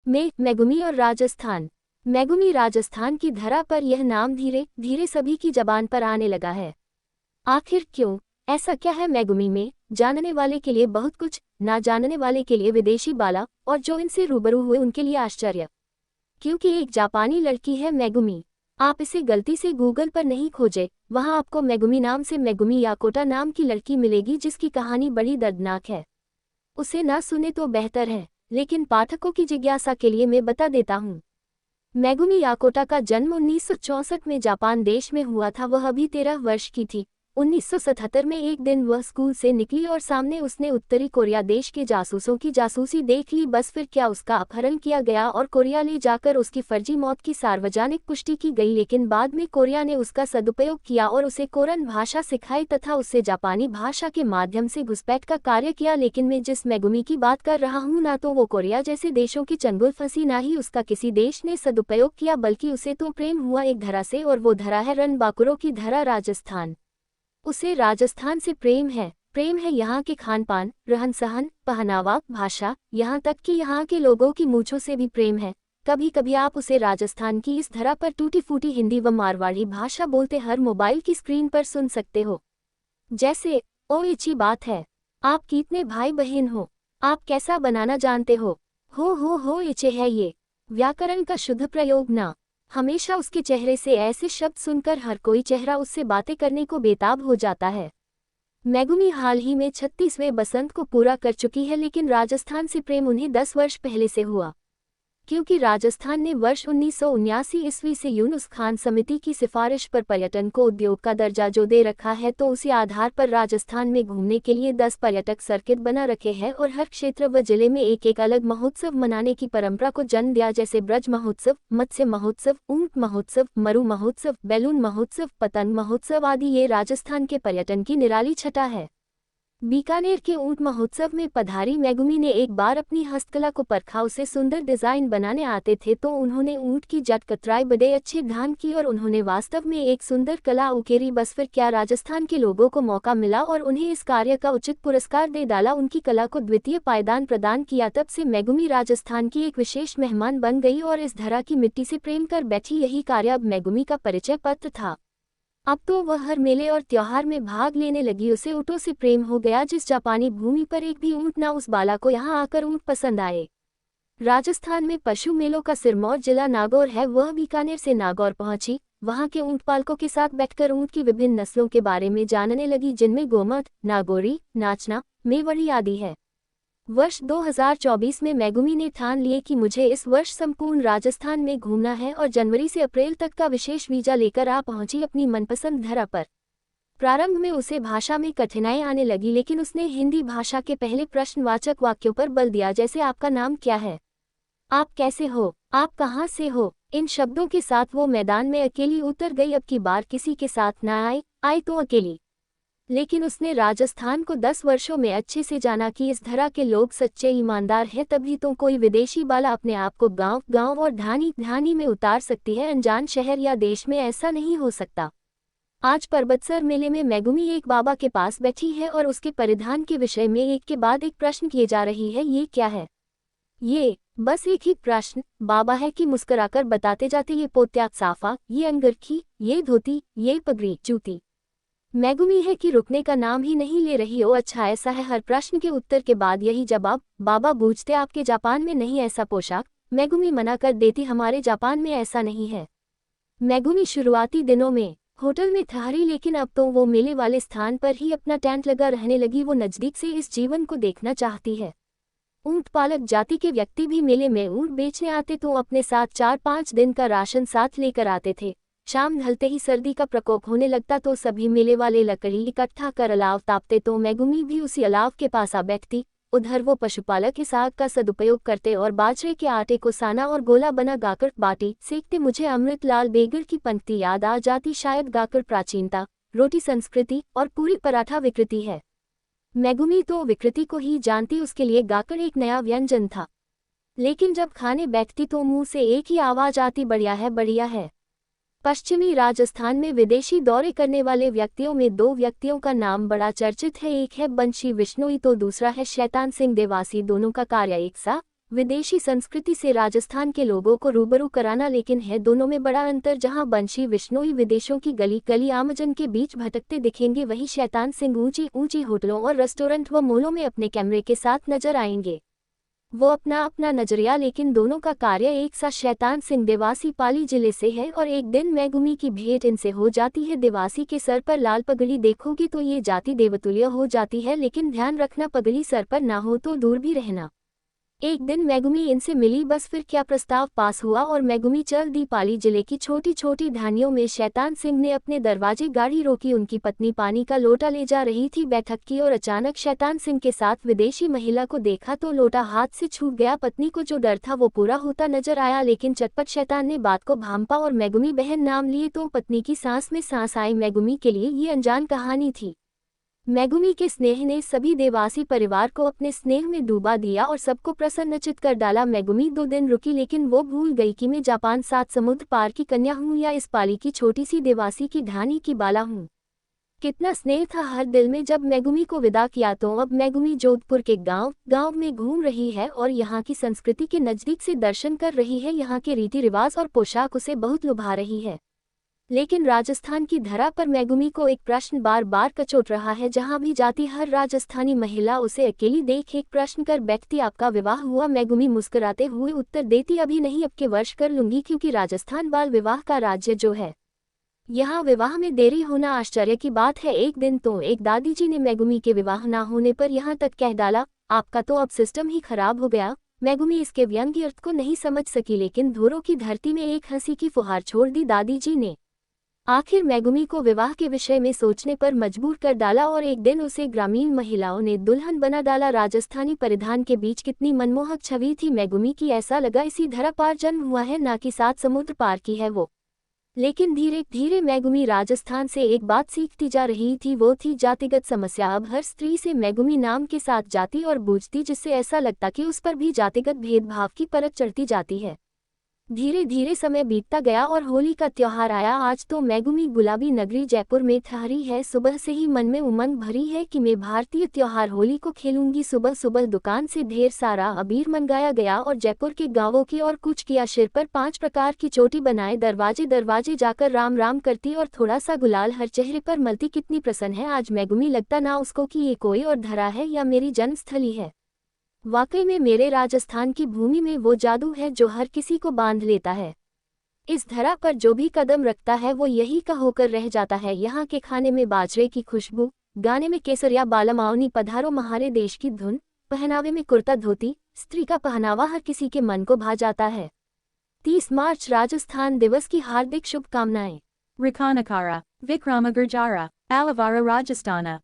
Megumi और Rajasthan. Megumi Rajasthan की धरा पर यह नाम धीरे धीरे सभी की जबान पर आने लगा है। आखिर क्यों? ऐसा क्या है मेगुमी में? जानने वाले के लिए बहुत कुछ, ना जानने वाले के लिए विदेशी बाला, और जो इनसे रूबरू हुए उनके लिए आश्चर्य। क्योंकि एक जापानी लड़की है मेगुमी। आप इसे गलती से गूगल पर नहीं खोजे, वहां आपको मेगुमी नाम से मेगुमी याकोटा नाम की लड़की मिलेगी जिसकी कहानी बड़ी दर्दनाक है। उसे ना सुने तो बेहतर है, लेकिन पाठकों की जिज्ञासा के लिए मैं बता देता हूँ। मेगुमी याकोटा का जन्म 1964 में जापान देश में हुआ था। वह अभी 13 वर्ष की थी। 1977 में एक दिन वह स्कूल से निकली और सामने उसने उत्तरी कोरिया देश के जासूसों की जासूसी देख ली। बस फिर क्या, उसका अपहरण किया गया और कोरिया ले जाकर उसकी फर्जी मौत की सार्वजनिक पुष्टि की गई। लेकिन बाद में कोरिया ने उसका सदुपयोग किया और उसे कोरियन भाषा सिखाई तथा उससे जापानी भाषा के माध्यम से घुसपैठ का कार्य किया। लेकिन मैं जिस मेगुमी की बात कर रहा हूँ, ना तो वो कोरिया जैसे देशों की चंगुल फंसी, ना ही उसका किसी देश ने सदुपयोग किया, बल्कि उसे तो प्रेम हुआ एक धरा से, और वो धरा है रणबांकुरो की धरा, राजस्थान। उसे राजस्थान से प्रेम है यहाँ के खान पान, रहन सहन, पहनावा, भाषा, यहाँ तक कि यहाँ के लोगों की मूंछों से भी प्रेम है। कभी कभी आप उसे राजस्थान की इस धरा पर टूटी फूटी हिंदी व मारवाड़ी भाषा बोलते हर मोबाइल की स्क्रीन पर सुन सकते हो। जैसे, ओ इच्छी बात है, आप कितने भाई बहन हो, आप कैसा बनाना जानते हो इच्छे है ये। व्याकरण का शुद्ध प्रयोग ना। हमेशा उसके चेहरे से ऐसे शब्द सुनकर हर कोई चेहरा उससे बातें करने को बेताब हो जाता है। मेगुमी हाल ही में 36वें बसंत को पूरा कर चुकी है, लेकिन राजस्थान से प्रेम उन्हें 10 वर्ष पहले से हुआ। क्योंकि राजस्थान ने वर्ष 1979 ईस्वी से यूनुस खान समिति की सिफारिश पर पर्यटन को उद्योग का दर्जा जो दे रखा है, तो उसी आधार पर राजस्थान में घूमने के लिए 10 पर्यटक सर्किट बना रखे हैं और हर क्षेत्र व जिले में एक एक अलग महोत्सव मनाने की परंपरा को जन्म दिया, जैसे ब्रज महोत्सव, मत्स्य महोत्सव, ऊंट महोत्सव, मरु महोत्सव, बैलून महोत्सव, पतंग महोत्सव आदि। ये राजस्थान के पर्यटन की निराली छटा है। बीकानेर के ऊंट महोत्सव में पधारी मेगुमी ने एक बार अपनी हस्तकला को परखा। उसे सुंदर डिजाइन बनाने आते थे, तो उन्होंने ऊंट की जट कतराई बड़े अच्छे ढंग की और उन्होंने वास्तव में एक सुंदर कला उकेरी। बस फिर क्या, राजस्थान के लोगों को मौका मिला और उन्हें इस कार्य का उचित पुरस्कार दे डाला, उनकी कला को द्वितीय पायदान प्रदान किया। तब से मेगुमी राजस्थान की एक विशेष मेहमान बन गई और इस धरा की मिट्टी से प्रेम कर बैठी। यही कार्य अब मेगुमी का परिचय पत्र था। अब तो वह हर मेले और त्योहार में भाग लेने लगी। उसे ऊँटों से प्रेम हो गया। जिस जापानी भूमि पर एक भी ऊँट ना, उस बाला को यहाँ आकर ऊँट पसंद आए। राजस्थान में पशु मेलों का सिरमौर जिला नागौर है। वह बीकानेर से नागौर पहुंची, वहां के ऊँट पालकों के साथ बैठकर ऊँट की विभिन्न नस्लों के बारे में जानने लगी, जिनमें गोमट, नागौरी, नाचना, मेवड़ी आदि है। वर्ष 2024 में मेगुमी ने ठान लिए कि मुझे इस वर्ष संपूर्ण राजस्थान में घूमना है और जनवरी से अप्रैल तक का विशेष वीजा लेकर आ पहुंची अपनी मनपसंद धरा पर। प्रारंभ में उसे भाषा में कठिनाई आने लगी, लेकिन उसने हिंदी भाषा के पहले प्रश्नवाचक वाक्यों पर बल दिया, जैसे आपका नाम क्या है, आप कैसे हो, आप कहाँ से हो। इन शब्दों के साथ वो मैदान में अकेली उतर गई। अब की बार किसी के साथ न आए तो अकेली। लेकिन उसने राजस्थान को 10 वर्षों में अच्छे से जाना कि इस धरा के लोग सच्चे ईमानदार हैं, तभी तो कोई विदेशी बाला अपने आप को गांव और ढानी में उतार सकती है। अनजान शहर या देश में ऐसा नहीं हो सकता। आज परबतसर मेले में मेगुमी एक बाबा के पास बैठी है और उसके परिधान के विषय में एक के बाद एक प्रश्न किए जा रही है। ये क्या है? ये बस एक ही प्रश्न बाबा है कि मुस्कुराकर बताते जाते, ये पोत्यात साफा, ये अंगरखी, ये धोती, ये पगड़ी, जूती। मेगुमी है कि रुकने का नाम ही नहीं ले रही। ओ अच्छा, ऐसा है। हर प्रश्न के उत्तर के बाद यही जवाब। बाबा पूछते, आपके जापान में नहीं ऐसा पोशाक? मेगुमी मना कर देती, हमारे जापान में ऐसा नहीं है। मेगुमी शुरुआती दिनों में होटल में ठहरी, लेकिन अब तो वो मेले वाले स्थान पर ही अपना टेंट लगा रहने लगी। वो नज़दीक से इस जीवन को देखना चाहती है। ऊंट पालक जाति के व्यक्ति भी मेले में ऊंट बेचने आते तो अपने साथ 4-5 दिन का राशन साथ लेकर आते थे। शाम ढलते ही सर्दी का प्रकोप होने लगता तो सभी मेले वाले लकड़ी इकट्ठा कर अलाव तापते, तो मेगुमी भी उसी अलाव के पास आ बैठती। उधर वो पशुपालक इस आग का सदुपयोग करते और बाजरे के आटे को साना और गोला बना गाकर बाटी सेकते। मुझे अमृतलाल बेगर की पंक्ति याद आ जाती, शायद गाकर प्राचीनता, रोटी संस्कृति और पूरी पराठा विकृति है। मेगुमी तो विकृति को ही जानती, उसके लिए गाकर एक नया व्यंजन था। लेकिन जब खाने बैठती तो मुंह से एक ही आवाज आती, बढ़िया है, बढ़िया है। पश्चिमी राजस्थान में विदेशी दौरे करने वाले व्यक्तियों में 2 व्यक्तियों का नाम बड़ा चर्चित है। एक है बंशी विश्नोई तो दूसरा है शैतान सिंह देवासी। दोनों का कार्य एक सा विदेशी संस्कृति से राजस्थान के लोगों को रूबरू कराना, लेकिन है दोनों में बड़ा अंतर। जहां बंशी बिश्नोई विदेशों की गली गली आमजन के बीच भटकते दिखेंगे, वहीं शैतान सिंह ऊंची ऊंची होटलों और रेस्टोरेंट व मॉलों में अपने कैमरे के साथ नजर आएंगे। वो अपना अपना नजरिया, लेकिन दोनों का कार्य एक सा। शैतान सिंह देवासी पाली जिले से है और एक दिन मेगुमी की भेंट इनसे हो जाती है। देवासी के सर पर लाल पगड़ी देखोगी तो ये जाति देवतुल्य हो जाती है, लेकिन ध्यान रखना पगड़ी सर पर ना हो तो दूर भी रहना। एक दिन मेगुमी इनसे मिली, बस फिर क्या प्रस्ताव पास हुआ और मेगुमी चल दी पाली जिले की छोटी छोटी ढानियों में। शैतान सिंह ने अपने दरवाजे गाड़ी रोकी, उनकी पत्नी पानी का लोटा ले जा रही थी बैठक की, और अचानक शैतान सिंह के साथ विदेशी महिला को देखा तो लोटा हाथ से छूट गया। पत्नी को जो डर था वो पूरा होता नजर आया, लेकिन चटपट शैतान ने बात को भांपा और मेगुमी बहन नाम लिए तो पत्नी की सांस में सांस आई। मेगुमी के लिए ये अनजान कहानी थी। मेगुमी के स्नेह ने सभी देवासी परिवार को अपने स्नेह में डूबा दिया और सबको प्रसन्नचित्त कर डाला। मेगुमी 2 दिन रुकी, लेकिन वो भूल गई कि मैं जापान 7 समुद्र पार की कन्या हूँ या इस पाली की छोटी सी देवासी की ढानी की बाला हूँ। कितना स्नेह था हर दिल में जब मेगुमी को विदा किया। तो अब मेगुमी जोधपुर के गांव में घूम रही है और यहाँ की संस्कृति के नज़दीक से दर्शन कर रही है। यहाँ के रीति रिवाज और पोशाक उसे बहुत लुभा रही है। लेकिन राजस्थान की धरा पर मेगुमी को एक प्रश्न बार बार कचोट रहा है। जहां भी जाती हर राजस्थानी महिला उसे अकेली देख एक प्रश्न कर बैठती, आपका विवाह हुआ? मेगुमी मुस्कुराते हुए उत्तर देती, अभी नहीं, अब के वर्ष कर लूंगी, क्योंकि राजस्थान बाल विवाह का राज्य जो है, यहाँ विवाह में देरी होना आश्चर्य की बात है। एक दिन तो एक दादी जी ने मेगुमी के विवाह ना होने पर यहाँ तक कह डाला, आपका तो अब सिस्टम ही खराब हो गया। मेगुमी इसके व्यंग्य अर्थ को नहीं समझ सकी, लेकिन धूरों की धरती में एक हंसी की फुहार छोड़ दी दादी जी ने। आखिर मेगुमी को विवाह के विषय में सोचने पर मजबूर कर डाला और एक दिन उसे ग्रामीण महिलाओं ने दुल्हन बना डाला। राजस्थानी परिधान के बीच कितनी मनमोहक छवि थी मेगुमी की, ऐसा लगा इसी धरा पार जन्म हुआ है, ना कि 7 समुद्र पार की है वो। लेकिन धीरे धीरे मेगुमी राजस्थान से एक बात सीखती जा रही थी, वो थी जातिगत समस्या। अब हर स्त्री से मेगुमी नाम के साथ जाति और बूझती, जिससे ऐसा लगता कि उस पर भी जातिगत भेदभाव की परत चढ़ती जाती है। धीरे धीरे समय बीतता गया और होली का त्योहार आया। आज तो मेगुमी गुलाबी नगरी जयपुर में ठहरी है। सुबह से ही मन में उमंग भरी है कि मैं भारतीय त्योहार होली को खेलूंगी। सुबह सुबह दुकान से ढेर सारा अबीर मंगाया गया और जयपुर के गांवों की और कुछ किया। सिर पर 5 प्रकार की चोटी बनाए दरवाजे दरवाजे जाकर राम राम करती और थोड़ा सा गुलाल हर चेहरे पर मलती। कितनी प्रसन्न है आज मेगुमी, लगता ना उसको कि ये कोई और धरा है या मेरी जन्मस्थली है। वाकई में मेरे राजस्थान की भूमि में वो जादू है जो हर किसी को बांध लेता है। इस धरा पर जो भी कदम रखता है वो यही का होकर रह जाता है। यहाँ के खाने में बाजरे की खुशबू, गाने में केसरिया बालम आवनी पधारो महारे देश की धुन, पहनावे में कुर्ता धोती, स्त्री का पहनावा हर किसी के मन को भा जाता है। 30 मार्च राजस्थान दिवस की हार्दिक शुभकामनाएं। Rakanakara, Vikrama Gurjara, Alavara Rajasthana.